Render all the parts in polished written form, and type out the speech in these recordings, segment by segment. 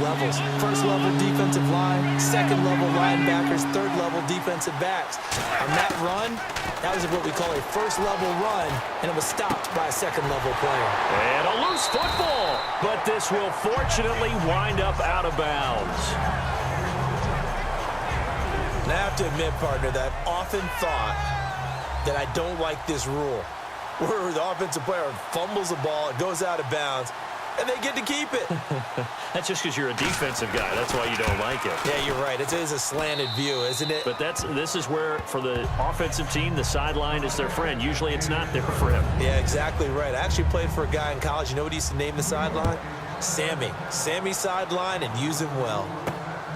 levels. First level defensive line, second level linebackers, third level defensive backs. On that run, that was what we call a first level run, and it was stopped by a second level player. And a loose football, but this will fortunately wind up out of bounds. And I have to admit, partner, that I've often thought that I don't like this rule, where the offensive player fumbles the ball, it goes out of bounds, and they get to keep it. That's just because you're a defensive guy. That's why you don't like it. Yeah, you're right. It is a slanted view, isn't it? But this is where, for the offensive team, the sideline is their friend. Usually it's not there for him. Yeah, exactly right. I actually played for a guy in college. You know what he used to name the sideline? Sammy. Sammy sideline, and use him well.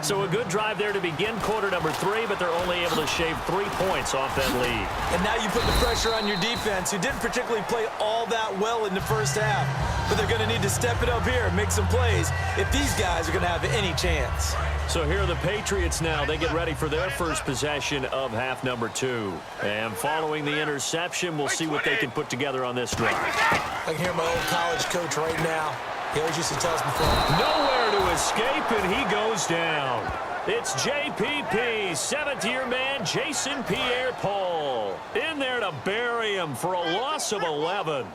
So a good drive there to begin quarter number 3, but they're only able to shave 3 points off that lead. And now you put the pressure on your defense, who didn't particularly play all that well in the first half. But they're going to need to step it up here and make some plays if these guys are going to have any chance. So here are the Patriots now. They get ready for their first possession of half number 2. And following the interception, we'll see what they can put together on this drive. I can hear my old college coach right now. He always used to tell us before. Nowhere to escape, and he goes down. It's JPP, 7th-year man, Jason Pierre-Paul. In there to bury him for a loss of 11.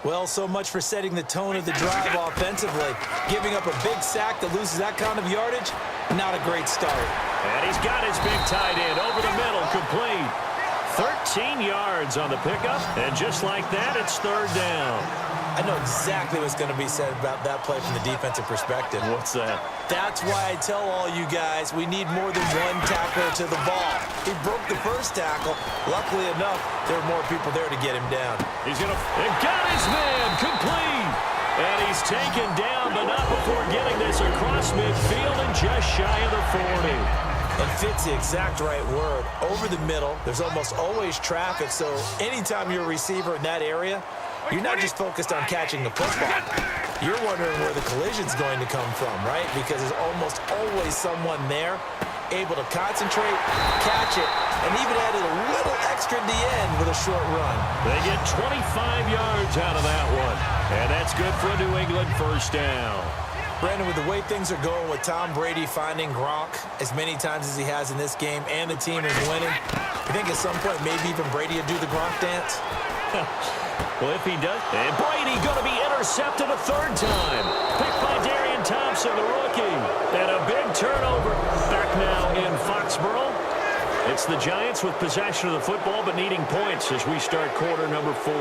Well, so much for setting the tone of the drive offensively. Giving up a big sack that loses that kind of yardage, not a great start. And he's got his big tight end over the middle, complete. 13 yards on the pickup, and just like that, it's third down. I know exactly what's going to be said about that play from the defensive perspective. What's that? That's why I tell all you guys we need more than one tackler to the ball. He broke the first tackle. Luckily enough, there were more people there to get him down. He's going to... And got his man, complete! And he's taken down, but not before getting this across midfield and just shy of the 40. And fits the exact right word. Over the middle, there's almost always traffic, so anytime you're a receiver in that area, you're not just focused on catching the football. You're wondering where the collision's going to come from, right? Because there's almost always someone there able to concentrate, catch it, and even added a little extra at the end with a short run. They get 25 yards out of that one. And that's good for a New England first down. Brandon, with the way things are going with Tom Brady finding Gronk as many times as he has in this game and the team is winning, you think at some point maybe even Brady would do the Gronk dance? Well, if he does, and Brady going to be intercepted a third time. Picked by Darian Thompson, the rookie. And a big turnover back now in Foxborough. It's the Giants with possession of the football, but needing points as we start quarter number 4.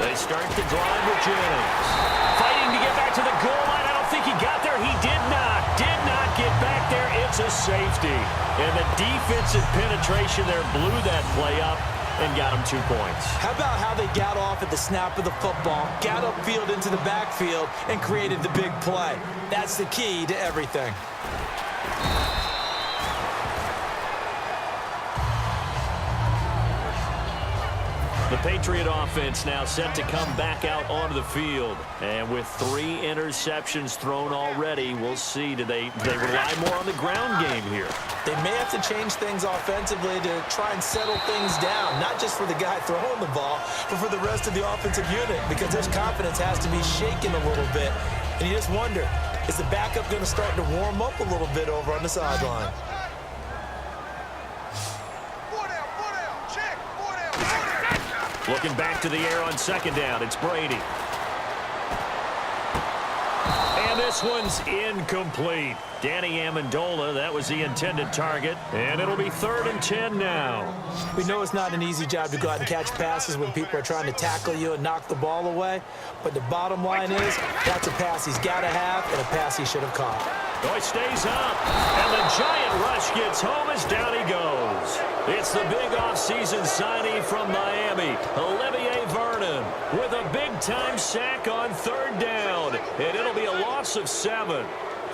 They start the drive with Jennings. Fighting to get back to the goal line. I don't think he got there. He did not get back there. It's a safety. And the defensive penetration there blew that play up and got him 2 points. How about how they got off at the snap of the football, got upfield into the backfield, and created the big play? That's the key to everything. The Patriot offense now set to come back out onto the field. And with 3 interceptions thrown already, we'll see. Do they rely more on the ground game here? They may have to change things offensively to try and settle things down, not just for the guy throwing the ball, but for the rest of the offensive unit, because their confidence has to be shaken a little bit. And you just wonder, is the backup going to start to warm up a little bit over on the sideline? Looking back to the air on second down, it's Brady. And this one's incomplete. Danny Amendola, that was the intended target. And it'll be 3rd and 10 now. We know it's not an easy job to go out and catch passes when people are trying to tackle you and knock the ball away. But the bottom line is, that's a pass he's got to have and a pass he should have caught. He stays up, and the giant rush gets home as down he goes. It's the big offseason signing from Miami, Olivier Vernon, with a big-time sack on 3rd down, and it'll be a loss of 7.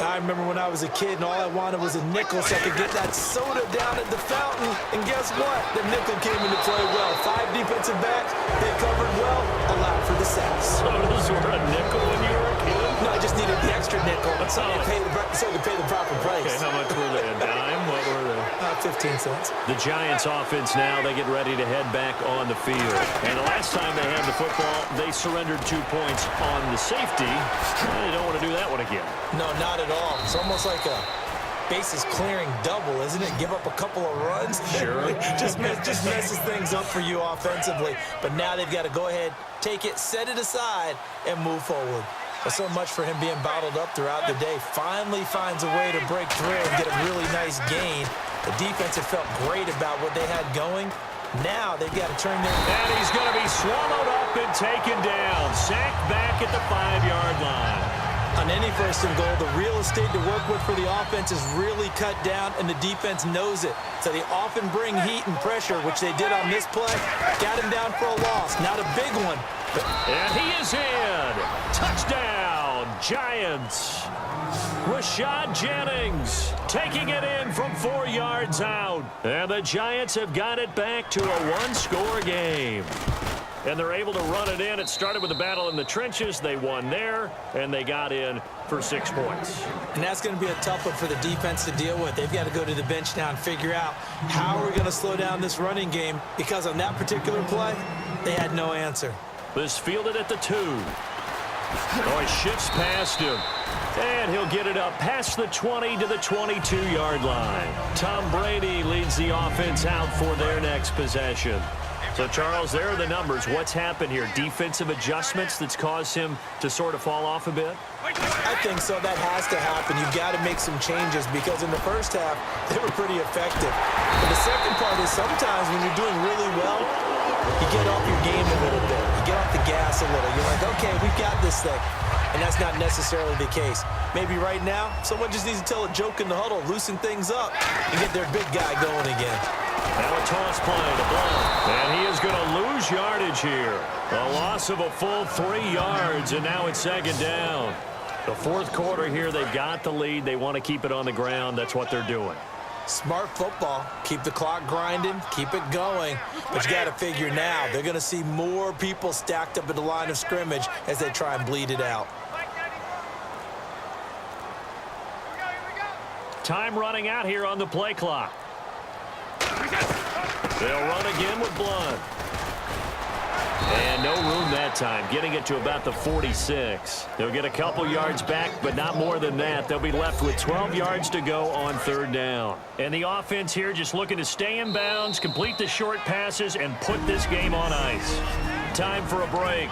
I remember when I was a kid and all I wanted was a nickel so I could get that soda down at the fountain. And guess what? The nickel came into play well. 5 defensive backs, they covered well, allowed for the sacks. Sodas were a nickel when you were a kid? No, I just needed the extra nickel so I could pay the proper price. Okay, how much were they? A dime? What were they? 50 15 cents. The Giants offense now, they get ready to head back on the field. And the last time they had the football, they surrendered 2 points on the safety. They don't want to do that one again. No, not at all. It's almost like a bases clearing double, isn't it? Give up a couple of runs. Sure. just messes things up for you offensively. But now they've got to go ahead, take it, set it aside, and move forward. But so much for him being bottled up throughout the day. Finally finds a way to break through and get a really nice gain. The defense had felt great about what they had going. Now they've got to turn their... And he's going to be swallowed up and taken down. Sacked back at the 5-yard line. On any first and goal, the real estate to work with for the offense is really cut down, and the defense knows it. So they often bring heat and pressure, which they did on this play. Got him down for a loss. Not a big one. And he is in. Touchdown, Giants. Rashad Jennings taking it in from 4 yards out. And the Giants have got it back to a one-score game. And they're able to run it in. It started with a battle in the trenches. They won there, and they got in for 6 points. And that's going to be a tough one for the defense to deal with. They've got to go to the bench now and figure out how are we going to slow down this running game, because on that particular play, they had no answer. This fielded at the 2. Oh, he shifts past him. And he'll get it up past the 20 to the 22-yard line. Tom Brady leads the offense out for their next possession. So, Charles, there are the numbers. What's happened here? Defensive adjustments that's caused him to sort of fall off a bit? I think so. That has to happen. You've got to make some changes, because in the first half, they were pretty effective. But the second part is sometimes when you're doing really well, you get off your game a little bit. You get off the gas a little. You're like, okay, we've got this thing. And that's not necessarily the case. Maybe right now, someone just needs to tell a joke in the huddle, loosen things up, and get their big guy going again. Now a toss play to Blount. And he is going to lose yardage here. A loss of a full 3 yards, and now it's second down. The fourth quarter here, they've got the lead. They want to keep it on the ground. That's what they're doing. Smart football. Keep the clock grinding. Keep it going. But you got to figure now, they're going to see more people stacked up at the line of scrimmage as they try and bleed it out. Time running out here on the play clock. They'll run again with Blount. And no room that time, getting it to about the 46. They'll get a couple yards back, but not more than that. They'll be left with 12 yards to go on third down. And the offense here just looking to stay in bounds, complete the short passes, and put this game on ice. Time for a break.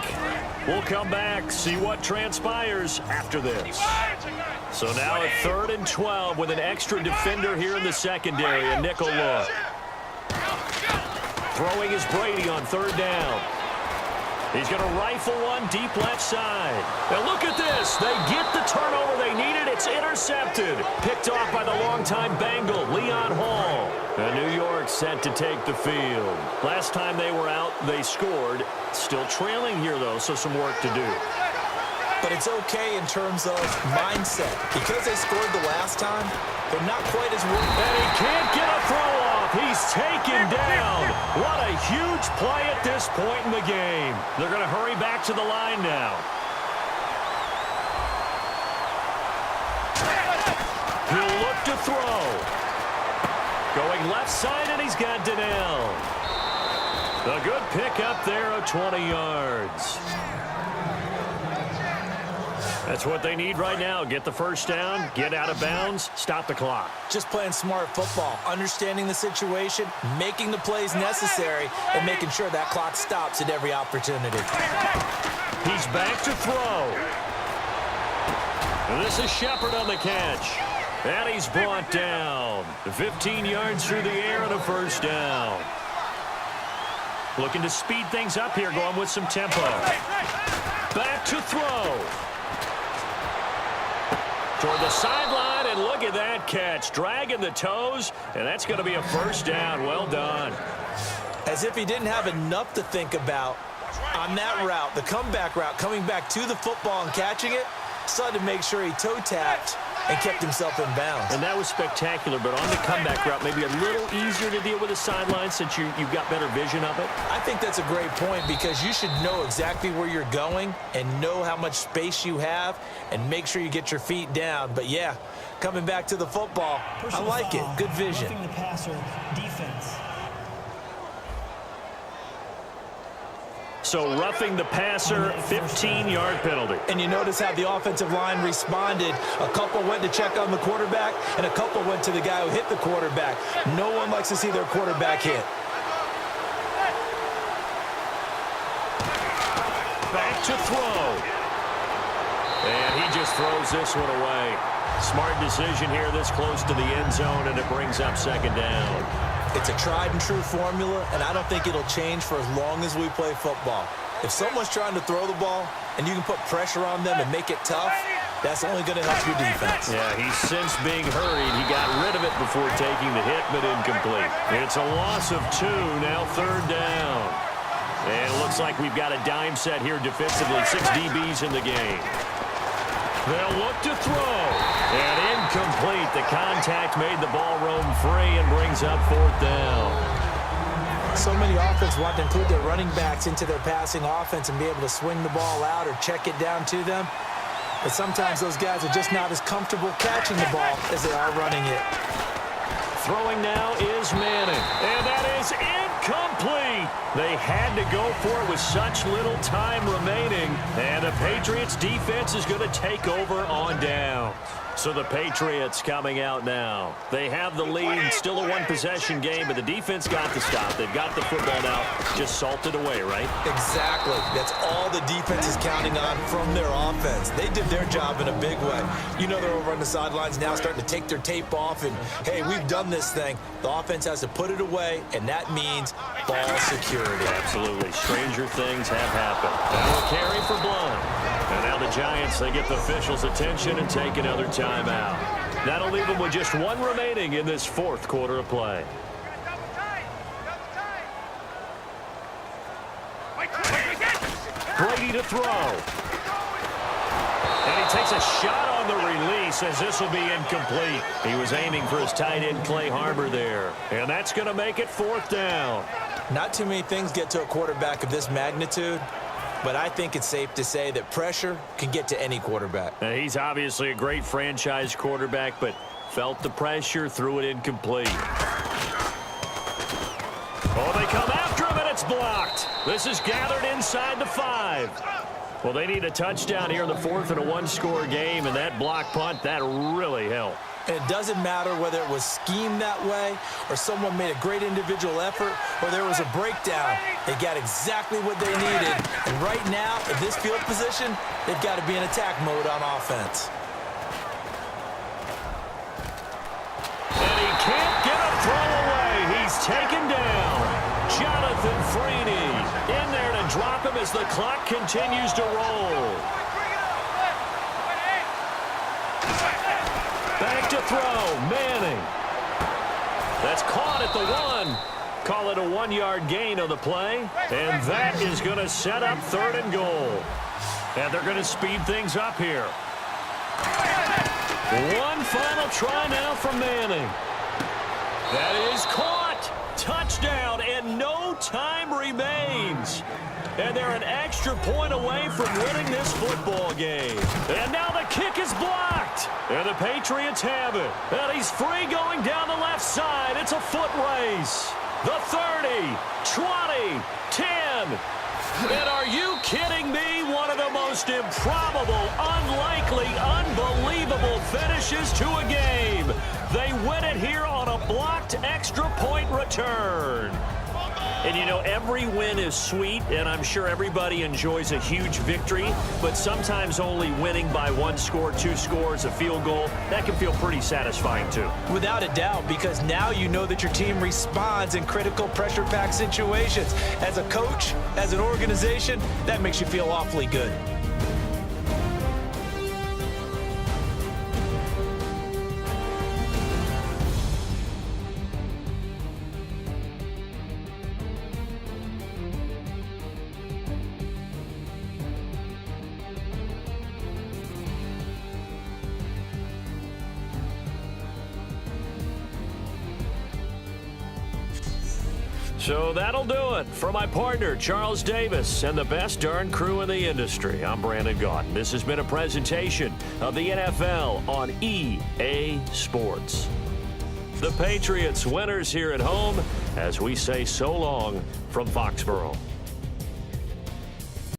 We'll come back, see what transpires after this. So now a 3rd and 12 with an extra defender here in the secondary, a nickel look. Throwing is Brady on third down. He's going to rifle one deep left side. Now look at this. They get the turnover they needed. It's intercepted. Picked off by the longtime Bengal, Leon Hall. And New York set to take the field. Last time they were out, they scored. Still trailing here, though, so some work to do. But it's okay in terms of mindset. Because they scored the last time, they're not quite as worried. And he can't get a throw off. He's taken down. What a huge play at this point in the game. They're going to hurry back to the line now. He'll look to throw. Going left side, and he's got Donnell. A good pickup there of 20 yards. That's what they need right now. Get the first down, get out of bounds, stop the clock. Just playing smart football, understanding the situation, making the plays necessary, and making sure that clock stops at every opportunity. He's back to throw. And this is Shepard on the catch. And he's brought down. 15 yards through the air and a first down. Looking to speed things up here, going with some tempo. Back to throw. Toward the sideline, and look at that catch. Dragging the toes, and that's going to be a first down. Well done. As if he didn't have enough to think about on that route, the comeback route, coming back to the football and catching it, decided to make sure he toe-tapped and kept himself in bounds. And that was spectacular, but on the comeback route, maybe a little easier to deal with the sideline since you've got better vision of it? I think that's a great point because you should know exactly where you're going and know how much space you have and make sure you get your feet down. But, yeah, coming back to the football, I like it. Good vision. Roughing the passer, defense. So roughing the passer, 15-yard penalty. And you notice how the offensive line responded. A couple went to check on the quarterback, and a couple went to the guy who hit the quarterback. No one likes to see their quarterback hit. Back to throw. And he just throws this one away. Smart decision here this close to the end zone, and it brings up second down. It's a tried-and-true formula, and I don't think it'll change for as long as we play football. If someone's trying to throw the ball and you can put pressure on them and make it tough, that's only going to help your defense. Yeah, he's since being hurried. He got rid of it before taking the hit, but incomplete. It's a loss of 2, now third down. And it looks like we've got a dime set here defensively. 6 DBs in the game. They'll look to throw. And incomplete. The contact made the ball roam free and brings up fourth down. So many offenses want to include their running backs into their passing offense and be able to swing the ball out or check it down to them. But sometimes those guys are just not as comfortable catching the ball as they are running it. Throwing now is Manning. And that is incomplete. They had to go for it with such little time remaining. And the Patriots defense is going to take over on down. So the Patriots coming out now. They have the lead, still a one-possession game, but the defense got the stop. They've got the football now, just salted away, right? Exactly. That's all the defense is counting on from their offense. They did their job in a big way. You know they're over on the sidelines now starting to take their tape off and, hey, we've done this thing. The offense has to put it away, and that means ball security. Absolutely. Stranger things have happened. Now a carry for Blunt. And now the Giants, they get the officials' attention and take another timeout. That'll leave them with just 1 remaining in this fourth quarter of play. Brady to throw. And he takes a shot on the release as this will be incomplete. He was aiming for his tight end, Clay Harbor, there. And that's going to make it fourth down. Not too many things get to a quarterback of this magnitude, but I think it's safe to say that pressure can get to any quarterback. Now, he's obviously a great franchise quarterback, but felt the pressure, threw it incomplete. Oh, they come after him, and it's blocked. This is gathered inside the 5. Well, they need a touchdown here in the fourth in a one-score game, and that block punt, that really helped. And it doesn't matter whether it was schemed that way or someone made a great individual effort or there was a breakdown. They got exactly what they needed. And right now, in this field position, they've got to be in attack mode on offense. And he can't get a throw away. He's taken down. Jonathan Freeney in there to drop him as the clock continues to roll. Back to throw, Manning. That's caught at the 1. Call it a 1-yard gain on the play. And that is going to set up third and goal. And they're going to speed things up here. One final try now from Manning. That is caught. Touchdown, and no time remains. And they're an extra point away from winning this football game. And now the kick is blocked. And the Patriots have it. And he's free going down the left side. It's a foot race. The 30, 20, 10. And are you kidding me? One of the most improbable, unlikely, unbelievable finishes to a game. They win it here on a blocked extra point return. And, you know, every win is sweet, and I'm sure everybody enjoys a huge victory, but sometimes only winning by 1 score, 2 scores, a field goal, that can feel pretty satisfying too. Without a doubt, because now you know that your team responds in critical pressure-packed situations. As a coach, as an organization, that makes you feel awfully good. So that'll do it. For my partner, Charles Davis, and the best darn crew in the industry, I'm Brandon Gaudin. This has been a presentation of the NFL on EA Sports. The Patriots winners here at home as we say so long from Foxborough.